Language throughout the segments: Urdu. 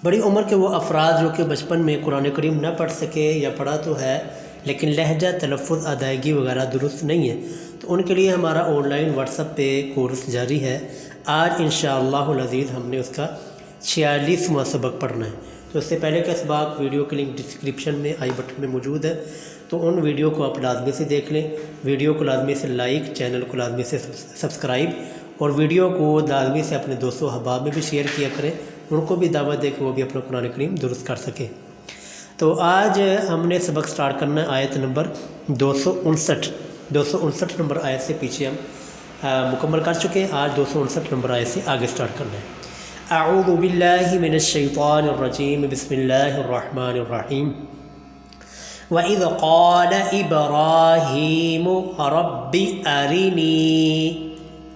بڑی عمر کے وہ افراد جو کہ بچپن میں قرآن کریم نہ پڑھ سکے یا پڑھا تو ہے لیکن لہجہ، تلفظ، ادائیگی وغیرہ درست نہیں ہے، تو ان کے لیے ہمارا آن لائن واٹس ایپ پہ کورس جاری ہے۔ آج انشاءاللہ العزیز ہم نے اس کا 46واں سبق پڑھنا ہے۔ تو اس سے پہلے کا سبق ویڈیو کی لنک ڈسکرپشن میں آئی بٹن میں موجود ہے، تو ان ویڈیو کو آپ لازمی سے دیکھ لیں۔ ویڈیو کو لازمی سے لائک، چینل کو لازمی سے سبسکرائب، اور ویڈیو کو لازمی سے اپنے دوستوں احباب میں بھی شیئر کیا کریں، ان کو بھی دعوت دے کہ وہ بھی اپنا قرآن کریم درست کر سکیں۔ تو آج ہم نے سبق سٹارٹ کرنا ہے آیت نمبر 259 نمبر آیت سے پیچھے ہم مکمل کر چکے ہیں۔ آج 259 نمبر آیت سے آگے سٹارٹ کرنا ہے۔ اعوذ باللہ من الشیطان الرجیم، بسم اللہ الرحمن الرحیم۔ وَإِذْ قَالَ إِبْرَاهِيمُ رَبِّ أَرِنِي،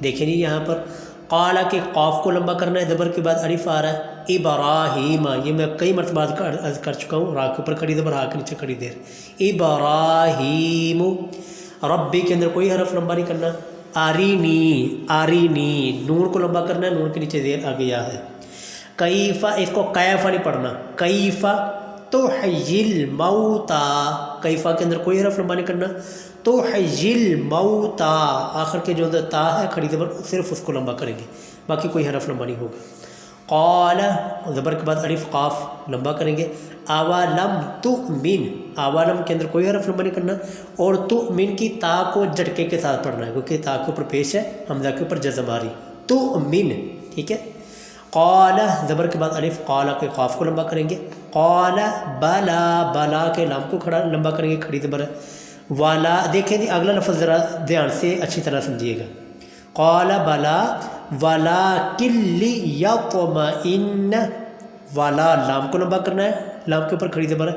دیکھیں جی یہاں پر قال کے قاف کو لمبا کرنا ہے، زبر کے بعد الف آ رہا ہے۔ ابراہیم، یہ میں کئی مرتبہ عرض کر چکا ہوں، را کے اوپر کھڑی زبر، ہا کے نیچے کھڑی زیر۔ ابراہیم، ربی کے اندر کوئی حرف لمبا نہیں کرنا۔ آرینی، نون کو لمبا کرنا ہے، نون کے نیچے زیر آ گیا ہے۔ کیفا، اس کو کیفا نہیں پڑھنا، کیفا تحیی الموتا، کیفا کے اندر کوئی حرف لمبا نہیں کرنا۔ تحیی الموتا، آخر کے جو تا ہے کھڑی زبر، صرف اس کو لمبا کریں گے، باقی کوئی حرف لمبا نہیں ہوگا۔ قال، زبر کے بعد الف قاف لمبا کریں گے۔ اولم تؤمن، اولم کے اندر کوئی حرف لمبا نہیں کرنا، اور تؤمن کی تا کو جھٹکے کے ساتھ پڑھنا ہے، کیونکہ تا کے اوپر پیش ہے، حمزہ کے اوپر جزم آ رہی، تؤمن، ٹھیک ہے۔ قال، زبر کے بعد الف، قال کے قاف کو لمبا کریں گے۔ قال بلا، بلا کے لام کو کھڑا لمبا کریں گے، کھڑی زبر ہے۔ والا، دیکھیں جی اگلا لفظ ذرا دھیان سے اچھی طرح سمجھیے گا۔ قال بلا ولکن لیطمئن، والا لام کو لمبا کرنا ہے، لام کے اوپر کھڑی زبر ہے،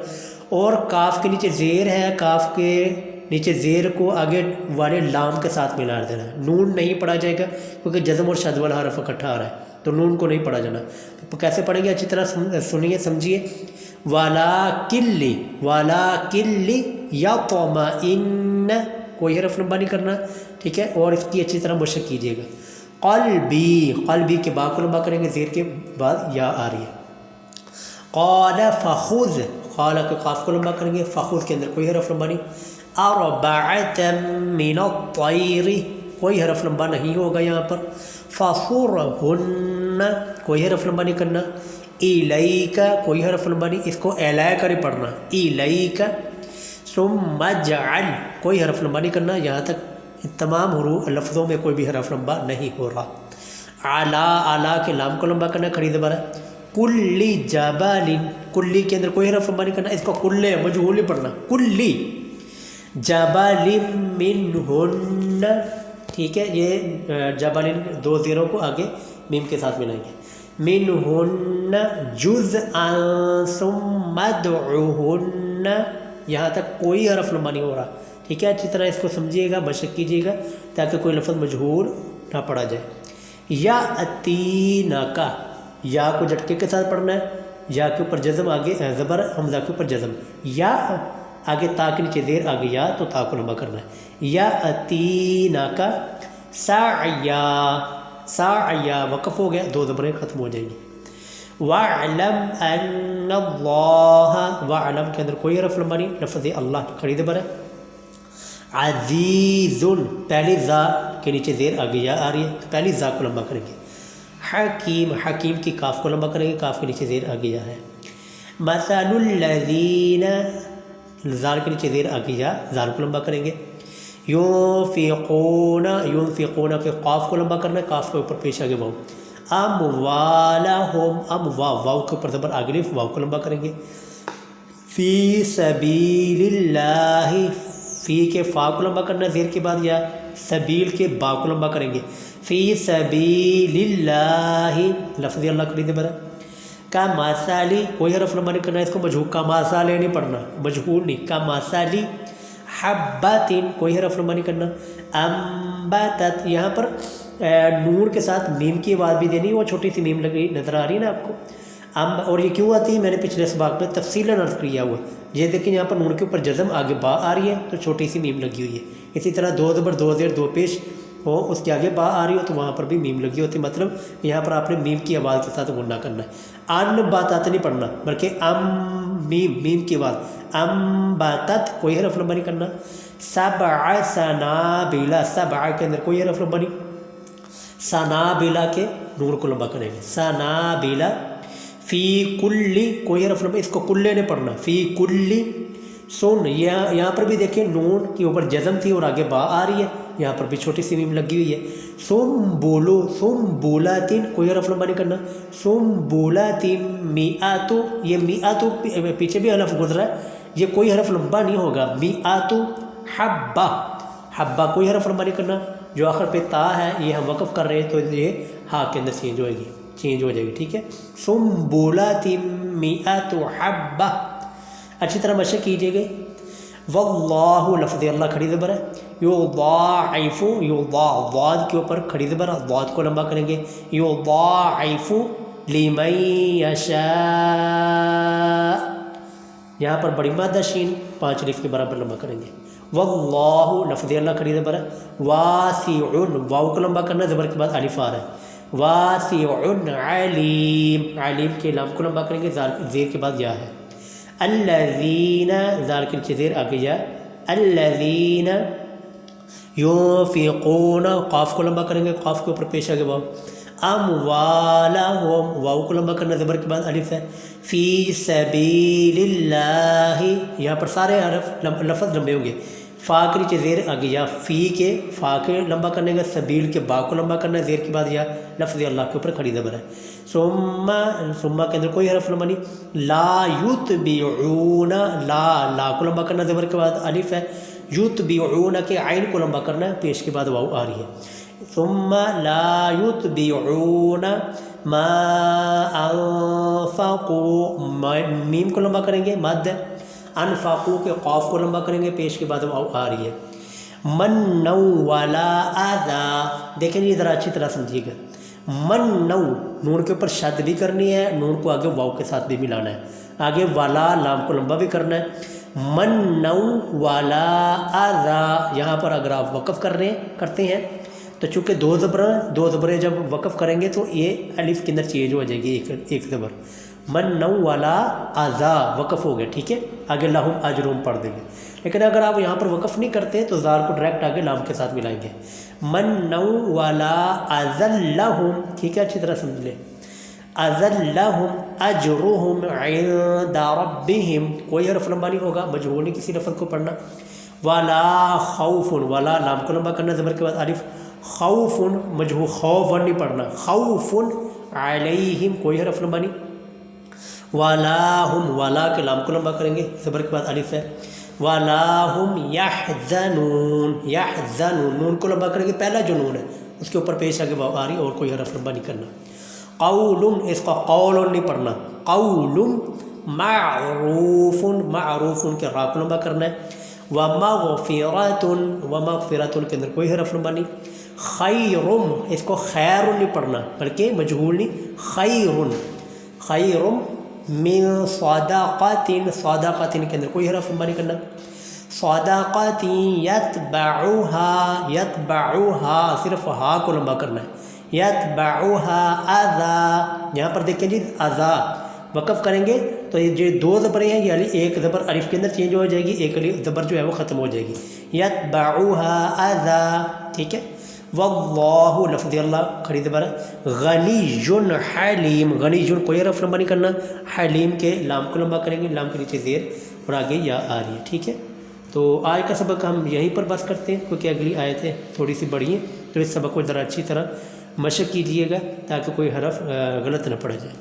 اور کاف کے نیچے زیر ہے، کاف کے نیچے زیر کو آگے والے لام کے ساتھ ملا دینا ہے۔ نون نہیں پڑھا جائے گا کیونکہ جزم اور شد والا حرف اکٹھا آ رہا ہے، تو نون کو نہیں پڑھا جانا۔ تو کیسے پڑھیں گے اچھی طرح سنیے سمجھیے۔ ولکن لیطمئن، کوئی حرف لمبا نہیں کرنا، ٹھیک ہے، اور اس کی اچھی طرح مشق کیجیے گا۔ قلبی کے با کو لمبا کریں گے، زیر کے بعد یا آ رہی ہے۔ قال فخذ، قال کے قاف کو لمبا کریں گے، فخذ کے اندر کوئی حرف لمبا نہیں۔ اربعۃ من الطیر، کوئی حرف لمبا نہیں ہوگا یہاں پر۔ فصرہن، کوئی حرف لمبا نہیں کرنا۔ الیک، کوئی حرف لمبا نہیں، اس کو الیک نہیں پڑھنا، الیک۔ ثم اجعل، کوئی حرف لمبا نہیں کرنا، یہاں تک تمام حروف لفظوں میں کوئی بھی حرف لمبا نہیں ہو رہا۔ اعلیٰ کے لام کو لمبا کرنا، کھڑی زبر ہے۔ کلی جبل، کلی کے اندر کوئی حرف لمبا نہیں کرنا، اس کو کلے مجہول نہیں پڑھنا، کلی جبل منہن، ٹھیک ہے، یہ جبل دو زیروں کو آگے میم کے ساتھ ملائیں گے۔ منہن جزءا ثم ادعوہن، یہاں تک کوئی حرف لمبا نہیں ہو رہا، ٹھیک ہے، اچھی طرح اس کو سمجھیے گا، مشق کیجیے گا تاکہ کوئی لفظ مجہول نہ پڑھا جائے۔ یاتینکا، یا کو جھٹکے کے ساتھ پڑھنا ہے، یا کے اوپر جزم، آگے زبر، حمزہ کے اوپر جزم، یا آگے تا کے نیچے زیر آگے یا، تو تا کو لمبا کرنا ہے۔ یاتینکا سعیا، وقف ہو گیا، دو زبریں ختم ہو جائیں گی۔ وَاعْلَمْ أَنَّ اللَّهَ، وَاعْلَمْ کے اندر کوئی حرف لمبا نہیں، لفظ اللہ کی کھڑی زبر ہے۔ عزیز، پہلی زا کے نیچے زیر آگے یا آ رہی ہے، پہلی زا کو لمبا کریں گے۔ حکیم کی کاف کو لمبا کریں گے، کاف کے نیچے زیر آگے یا ہے۔ مثل الذین، زال کے نیچے زیر آگے یا، زال کو لمبا کریں گے۔ ينفقون کے قاف کو لمبا کرنا ہے، کاف کے اوپر پیش آگے واو۔ اموالہم، واو کے اوپر زبر آگے الف، واو کو لمبا کریں گے۔ فی سبیل اللہ، فی کے فا کو لمبا کرنا ہے، زیر کے بعد یا، سبیل کے با کو لمبا کریں گے۔ فی سبیل اللہ، لفظ اللہ کھڑی زبر ہے۔ کمثلی، کوئی حرف لمبا نہیں کرنا، اس کو مجہول، کمثلی نہیں پڑھنا، مجہول نہیں، کمثلی حبۃ، کوئی حرف لمبا نہیں کرنا۔ انبتت، یہاں پر نون کے ساتھ میم کی آواز بھی دینی، وہ چھوٹی سی میم لگی نظر آ رہی ہے نا آپ کو، اور یہ کیوں آتی ہے میں نے پچھلے سباق میں تفصیلاً عرض کیا ہوا، یہ دیکھیں یہاں پر نون کے اوپر جزم، آگے با آ رہی ہے تو چھوٹی سی میم لگی ہوئی ہے۔ اسی طرح دو زبر، دو زیر، دو پیش ہو، اس کے آگے با آ رہی ہو تو وہاں پر بھی میم لگی ہوتی ہے، مطلب یہاں پر آپ نے میم کی آواز کے ساتھ غنہ کرنا ہے۔ ان باتت نہیں پڑھنا بلکہ میم کے بعد باتت کوئی حرف لمبا نہیں کرنا. سبع سنابلا سبع کے اندر کوئی حرف لمبا نہیں. سنابلا کے نون کو لمبا کریں گے. سنابلا فی کلی کوئی حرف لمبا اس کو کلے نے پڑھنا. فی کلی سن یہاں پر بھی دیکھیں نون کے اوپر جزم تھی اور آگے با آ رہی ہے. یہاں پر بھی چھوٹی سی میم لگی ہوئی ہے. سم بولو سم بولاتن کوئی حرف لمبا نہیں کرنا. سم بولاتن میاتو یہ میاتو پیچھے بھی حرف گزرا ہے یہ کوئی حرف لمبا نہیں ہوگا. میاتو حبہ حبہ کوئی حرف لمبا نہیں کرنا. جو آخر پہ تا ہے یہ ہم وقف کر رہے ہیں تو یہ ہا کے اندر چینج ہو جائے گی ٹھیک ہے. سم بولاتن میاتو حبہ. اچھی طرح مشق کیجیے گا. واللہ لفظ اللہ کھڑی زبر ہے. یضاعف ضاد کے اوپر کھڑی زبر ہے. ضاد کو لمبا کریں گے. یضاعف لمن یشاء یہاں پر بڑی مادہ شین 5 الف کے برابر لمبا کریں گے. واللہ لفظ اللہ کھڑی زبر ہے. واسع واو کو لمبا کرنا زبر کے بعد الف آ رہا ہے. واسع علیم علیم کے لام کو لمبا کریں گے زیر کے بعد یا ہے. الذین زال کے نیچے زیر آگے جا. الذین ينفقون قاف کو لمبا کریں گے قاف کے اوپر پیش آگے واو. اموالہم واو کو لمبا کرنا زبر کے بعد الف ہے. فی سبیل اللہ یہاں پر سارے حرف لفظ لمبے ہوں گے. فا کے نیچے زیر آگے یا فی کے فا کے لمبا کرنے کا سبیل کے با کو لمبا کرنا ہے زیر کے بعد یا لفظ اللہ کے اوپر کھڑی زبر ہے. ثم کے اندر کوئی حرف لمبا نہیں. لا یتبعون لا کو لمبا کرنا زبر کے بعد الف ہے. یتبعون کے عین کو لمبا کرنا ہے پیش کے بعد واو آ رہی ہے. ثم لا یتبعون ما انفقوا میم کو لمبا کریں گے مد. انفقوا کے قاف کو لمبا کریں گے پیش کے بعد واو آ رہی ہے. من ولا اذى دیکھیں یہ ذرا اچھی طرح سمجھیے گا. من نون کے اوپر شد بھی کرنی ہے نون کو آگے واو کے ساتھ بھی ملانا ہے. آگے والا لام کو لمبا بھی کرنا ہے. من ولا اذى یہاں پر اگر آپ وقف کرتے ہیں تو چونکہ دو زبریں جب وقف کریں گے تو یہ الف کے اندر چینج ہو جائے گی ایک زبر. من والا اذا وقف ہو گیا ٹھیک ہے. آگے لہم اجرہم پڑھ دیں گے. لیکن اگر آپ یہاں پر وقف نہیں کرتے تو زار کو ڈائریکٹ آگے لام کے ساتھ ملائیں گے. من والا اذلہم ٹھیک ہے اچھی طرح سمجھ لیں. اذلہم اجرہم عند ربہم کوئی حرف لمبا نہیں ہوگا مجہول نہیں کسی لفظ کو پڑھنا. ولا خوف ولا لام کو لمبا کرنا زبر کے بعد الف. خوف مجہول خوف نہیں پڑھنا. خوف علیہم کوئی حرف لمبا نہیں. ولا ہم ولا کے لام کو لمبا کریں گے زبر کے بعد الف ہے. ولا ہم یحزنون یحزنون نون کو لمبا کریں گے پہلا جو نون ہے اس کے اوپر پیش آگے واو آ رہی اور کوئی حرف لمبا نہیں کرنا. قول اس کا قول نہیں پڑھنا. قول معروف معروف کے را کو لمبا کرنا ہے. ومغفرۃ ومغفرۃ کے اندر کوئی حرف لمبا نہیں. خیرم اس کو خیر نہیں پڑھنا بلکہ مجہول نہیں. خیرم من صدقات صدقات کے اندر کوئی حرف لمبا نہیں کرنا. صدقات یتبعوها صرف ہا کو لمبا کرنا ہے. یتبعوها اذا یہاں پر دیکھیں جی اذا وقف کریں گے تو یہ جو دو زبریں ہیں یہ ایک زبر الف کے اندر چینج ہو جائے گی ایک زبر جو ہے وہ ختم ہو جائے گی. یتبعوها اذا ٹھیک ہے. واللہ لفظ اللہ کھڑی زبر ہے. غنی حلیم غنی کوئی حرف لمبا نہیں کرنا. حلیم کے لام کو لمبا کریں گے لام کے نیچے زیر اور آگے یا آ رہی ہے ٹھیک ہے. تو آج کا سبق ہم یہیں پر بس کرتے ہیں کیونکہ اگلی آیتیں تھوڑی سی بڑی ہیں تو اس سبق کو ذرا اچھی طرح مشق کیجیے گا تاکہ کوئی حرف غلط نہ پڑ جائے.